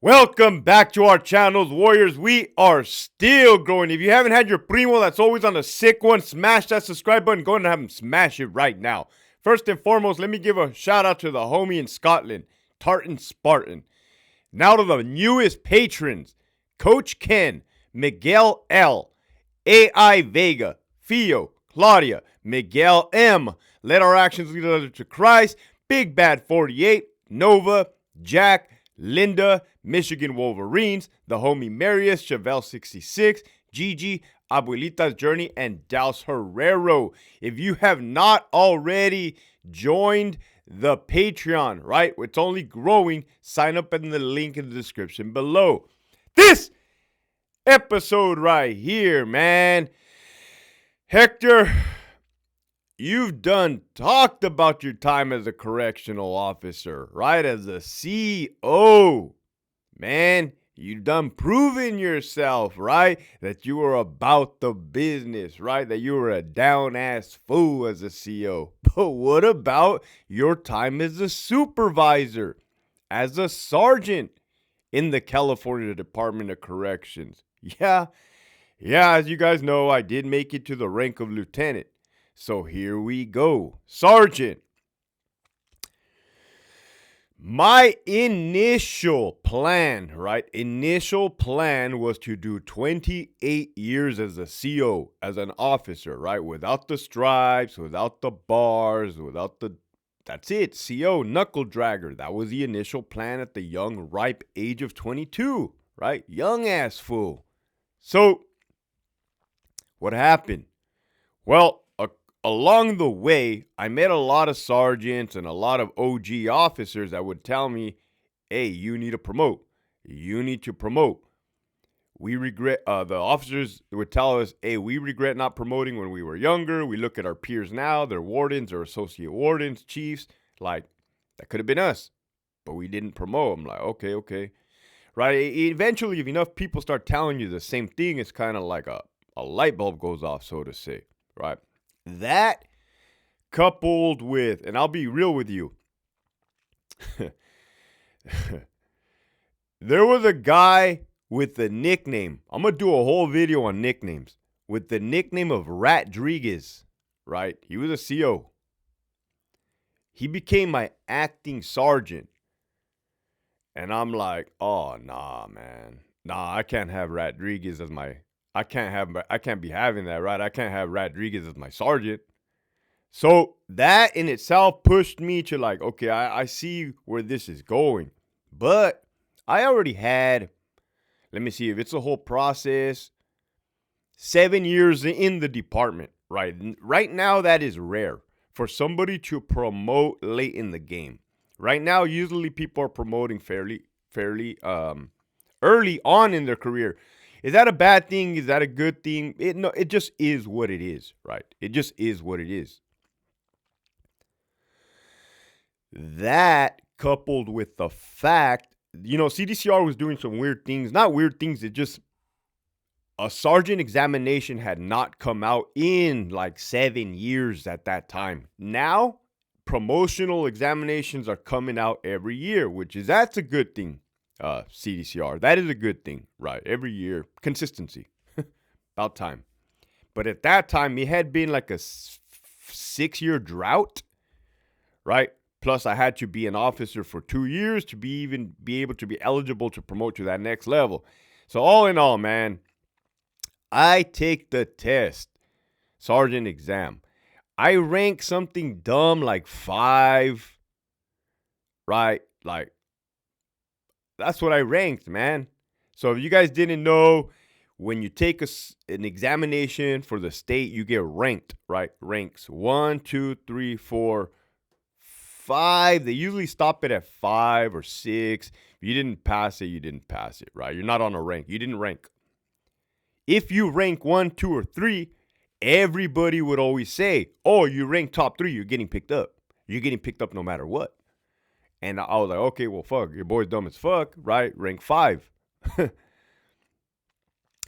Welcome back to our channels, Warriors. We are still growing. If you haven't had your primo that's always on the sick one, smash that subscribe button. Go and have him smash it right now. First and foremost, let me give a shout out to the homie in Scotland, Tartan Spartan. Now to the newest patrons, Coach Ken, Miguel L, AI Vega, Fio, Claudia, Miguel M, Let Our Actions Lead Others to Christ, Big Bad 48, Nova, Jack, Linda, Michigan Wolverines, the homie Marius, Chevelle 66, Gigi, Abuelita's Journey, and Daus Herrero. If you have not already joined the Patreon, right? It's only growing. Sign up in the link in the description below. This episode right here, man. Hector, you've done talked about your time as a correctional officer, right? As a CO. Man, you done proven yourself, right? That you were about the business, right? That you were a down-ass fool as a CO. But what about your time as a supervisor, as a sergeant in the California Department of Corrections? Yeah, as you guys know, I did make it to the rank of lieutenant. So here we go. Sergeant. My initial plan, right? Initial plan was to do 28 years as a CO, as an officer, right? Without the stripes, without the bars, that's it. CO, knuckle dragger. That was the initial plan at the young, ripe age of 22, right? Young ass fool. So, what happened? Well, along the way, I met a lot of sergeants and a lot of OG officers that would tell me, hey, you need to promote. You need to promote. We regret, the officers would tell us, hey, we regret not promoting when we were younger. We look at our peers now, they're wardens or associate wardens, chiefs. Like, that could have been us, but we didn't promote. I'm like, okay. Right? Eventually, if enough people start telling you the same thing, it's kind of like a light bulb goes off, so to say, right? That coupled with, and I'll be real with you, there was a guy with the nickname, I'm going to do a whole video on nicknames, with the nickname of Ratdriguez, right? He was a CO. He became my acting sergeant. And I'm like, oh, nah, man. Nah, I can't have Ratdriguez as my, I can't be having that, right? I can't have Rodriguez as my sergeant. So that in itself pushed me to like, okay, I see where this is going. But I already had, let me see if it's a whole process, 7 years in the department, right? Right now, that is rare for somebody to promote late in the game. Right now, usually people are promoting fairly early on in their career. Is that a bad thing? Is that a good thing? It just is what it is, right? It just is what it is. That coupled with the fact, CDCR was doing some weird things. Not weird things, it just, a sergeant examination had not come out in like 7 years at that time. Now, promotional examinations are coming out every year, that's a good thing. CDCR. That is a good thing, right? Every year, consistency, about time. But at that time, it had been like a 6-year drought, right? Plus, I had to be an officer for 2 years to be able to be eligible to promote to that next level. So all in all, man, I take the test, sergeant exam. I rank something dumb like 5, right? Like, that's what I ranked, man. So if you guys didn't know, when you take an examination for the state, you get ranked, right? Ranks 1, 2, 3, 4, 5. They usually stop it at 5 or 6. If you didn't pass it, you didn't pass it, right? You're not on a rank. You didn't rank. If you rank 1, 2, or 3, everybody would always say, oh, you rank top 3, you're getting picked up. You're getting picked up no matter what. And I was like, okay, well, fuck, your boy's dumb as fuck, right? Rank 5.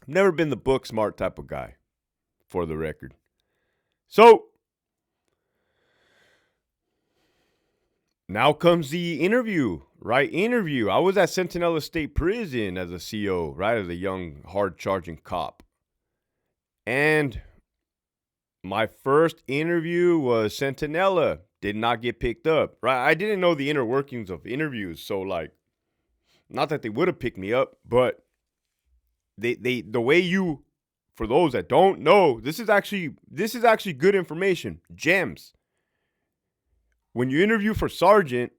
Never been the book smart type of guy, for the record. So, now comes the interview, right? Interview. I was at Centinela State Prison as a CO, right? As a young, hard-charging cop. And my first interview was Centinela. Did not get picked up, right? I didn't know the inner workings of interviews. So, like, not that they would have picked me up, but the way you, for those that don't know, this is actually good information. Gems. When you interview for sergeant,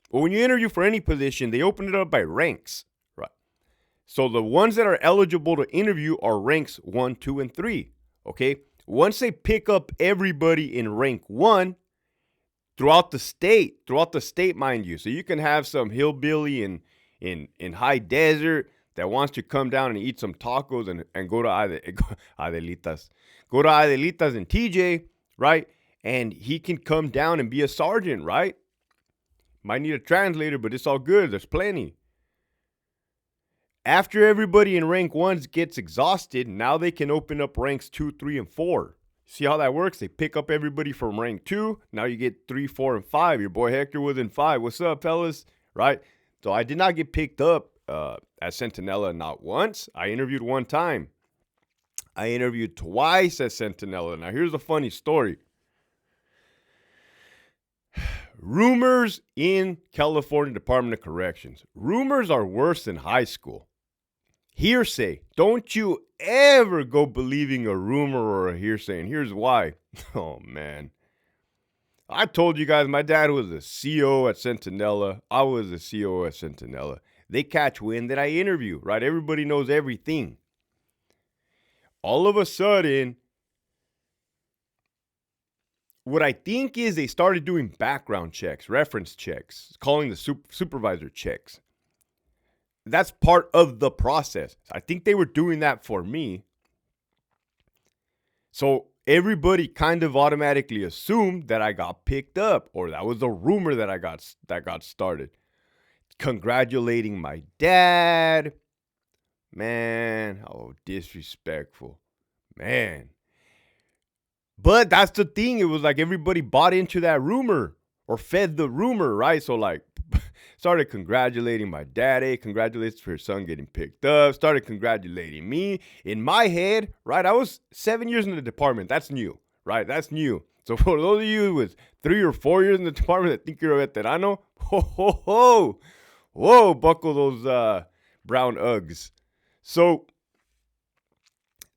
or when you interview for any position, they open it up by ranks, right? So the ones that are eligible to interview are ranks 1, 2, and 3, okay? Once they pick up everybody in rank 1, throughout the state, mind you, so you can have some hillbilly in high desert that wants to come down and eat some tacos and go to Adelitas. Go to Adelitas and TJ, right? And he can come down and be a sergeant, right? Might need a translator, but it's all good. There's plenty. After everybody in rank 1 gets exhausted, now they can open up ranks 2, 3, and 4. See how that works? They pick up everybody from rank 2. Now you get 3, 4, and 5. Your boy Hector was in 5. What's up, fellas? Right? So I did not get picked up at Centinela, not once. I interviewed one time. I interviewed twice at Centinela. Now here's a funny story. Rumors in California Department of Corrections. Rumors are worse than high school. Hearsay. Don't you ever go believing a rumor or a hearsay. And here's why. Oh, man. I told you guys my dad was a CO at Centinela. I was a CO at Centinela. They catch wind that I interview, right? Everybody knows everything. All of a sudden, what I think is they started doing background checks, reference checks, calling the supervisor checks. That's part of the process. I think they were doing that for me. So everybody kind of automatically assumed that I got picked up, or that was a rumor that got started. Congratulating my dad. Man, how disrespectful. Man. But that's the thing. It was like everybody bought into that rumor or fed the rumor, right? So like started congratulating my daddy. Congratulations for your son getting picked up. Started congratulating me. In my head, right? I was 7 years in the department. That's new, right? That's new. So for those of you with 3 or 4 years in the department that think you're a veterano, whoa, buckle those brown Uggs. So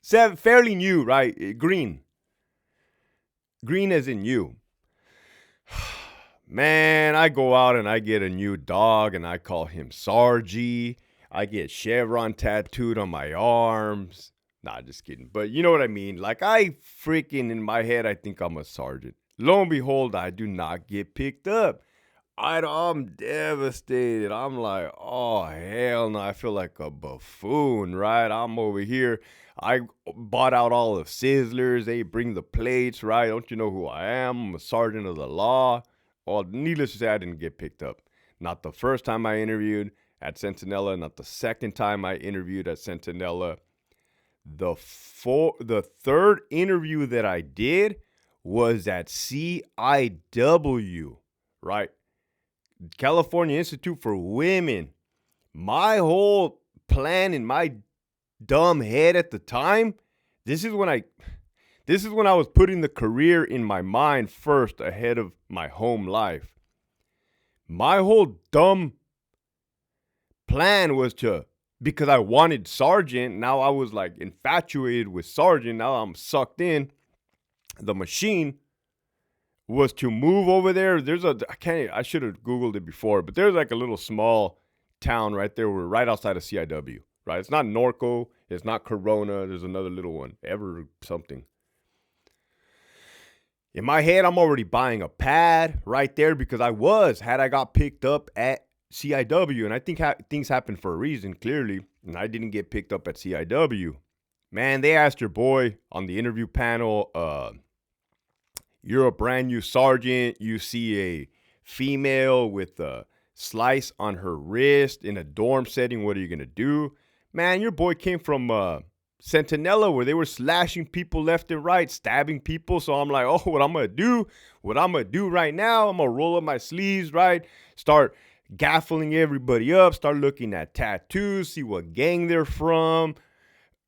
fairly new, right? Green as in you. Man, I go out and I get a new dog and I call him Sargy. I get Chevron tattooed on my arms. Nah, just kidding. But you know what I mean? Like I freaking in my head, I think I'm a sergeant. Lo and behold, I do not get picked up. I'm devastated. I'm like, oh, hell no. I feel like a buffoon, right? I'm over here. I bought out all the Sizzlers. They bring the plates, right? Don't you know who I am? I'm a sergeant of the law. Well, needless to say, I didn't get picked up. Not the first time I interviewed at Centinela. Not the second time I interviewed at Centinela. The third interview that I did was at CIW, right? California Institute for Women. My whole plan in my dumb head at the time, this is when I was putting the career in my mind first ahead of my home life. My whole dumb plan was because I wanted sergeant, now I was like infatuated with sergeant, now I'm sucked in. The machine was to move over there. I should have Googled it before, but there's like a little small town right there. We're right outside of CIW, right? It's not Norco. It's not Corona. There's another little one, Ever something. In my head, I'm already buying a pad right there because had I got picked up at CIW, and I think things happen for a reason, clearly, and I didn't get picked up at CIW. Man, they asked your boy on the interview panel, you're a brand new sergeant. You see a female with a slice on her wrist in a dorm setting. What are you going to do? Man, your boy came from Sentinella, where they were slashing people left and right, stabbing people. So I'm like, oh, what I'm going to do right now, I'm going to roll up my sleeves, right? Start gaffling everybody up, start looking at tattoos, see what gang they're from.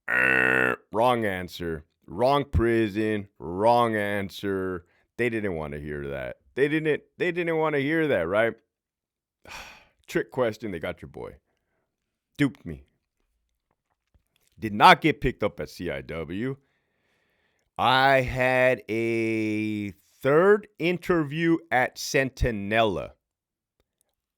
Wrong answer. Wrong prison. Wrong answer. They didn't want to hear that. They didn't want to hear that, right? Trick question. They got your boy. Duped me. Did not get picked up at CIW. I had a third interview at Sentinella.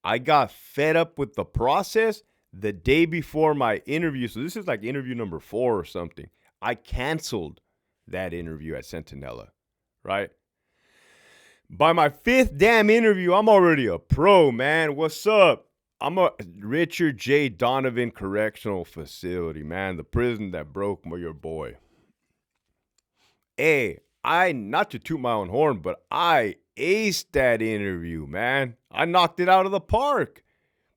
I got fed up with the process the day before my interview. So this is like interview number 4 or something. I canceled that interview at Sentinella, right? By my 5th damn interview, I'm already a pro, man. What's up? I'm a Richard J. Donovan Correctional Facility, man. The prison that broke your boy. Hey, not to toot my own horn, but I aced that interview, man. I knocked it out of the park.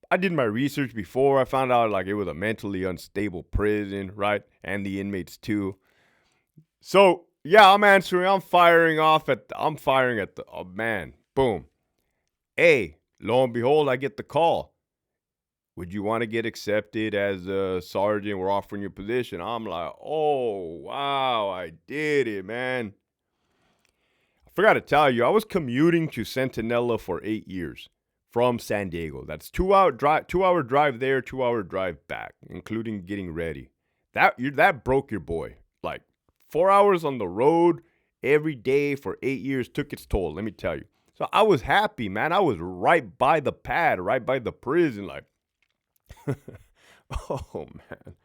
I did my research before. I found out like it was a mentally unstable prison, right? And the inmates too. So yeah, I'm firing at the, oh man, boom. Hey, lo and behold, I get the call. Would you want to get accepted as a sergeant? We're offering you a position. I'm like, oh, wow, I did it, man. I forgot to tell you, I was commuting to Sentinella for 8 years from San Diego. That's 2-hour drive there, 2-hour drive back, including getting ready. That broke your boy. Like 4 hours on the road every day for 8 years took its toll, let me tell you. So I was happy, man. I was right by the pad, right by the prison, like, oh, man.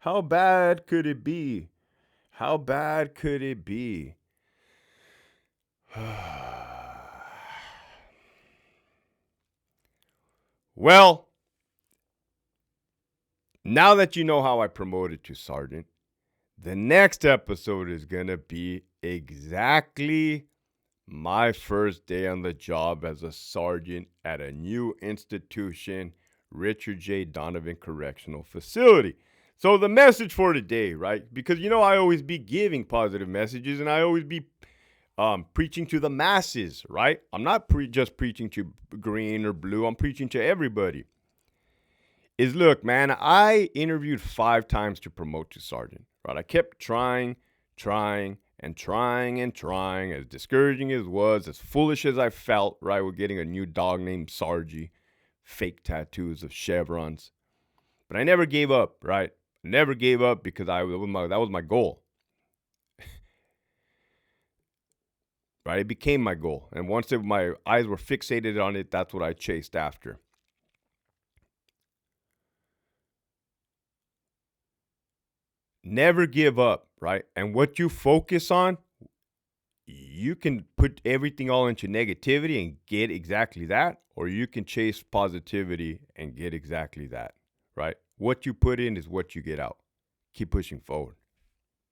How bad could it be? How bad could it be? Well, now that you know how I promoted to sergeant, the next episode is going to be exactly my first day on the job as a sergeant at a new institution, Richard J. Donovan Correctional Facility. So the message for today, right? Because, I always be giving positive messages and I always be preaching to the masses, right? I'm not just preaching to green or blue. I'm preaching to everybody. Look, man, I interviewed 5 times to promote to sergeant, right? I kept trying, as discouraging as it was, as foolish as I felt, right? We're getting a new dog named Sargy. Fake tattoos of chevrons. But I never gave up, right? Never gave up because that was my goal. Right? It became my goal. And once my eyes were fixated on it, that's what I chased after. Never give up, right? And what you focus on, you can put everything all into negativity and get exactly that, or you can chase positivity and get exactly that, right? What you put in is what you get out. Keep pushing forward.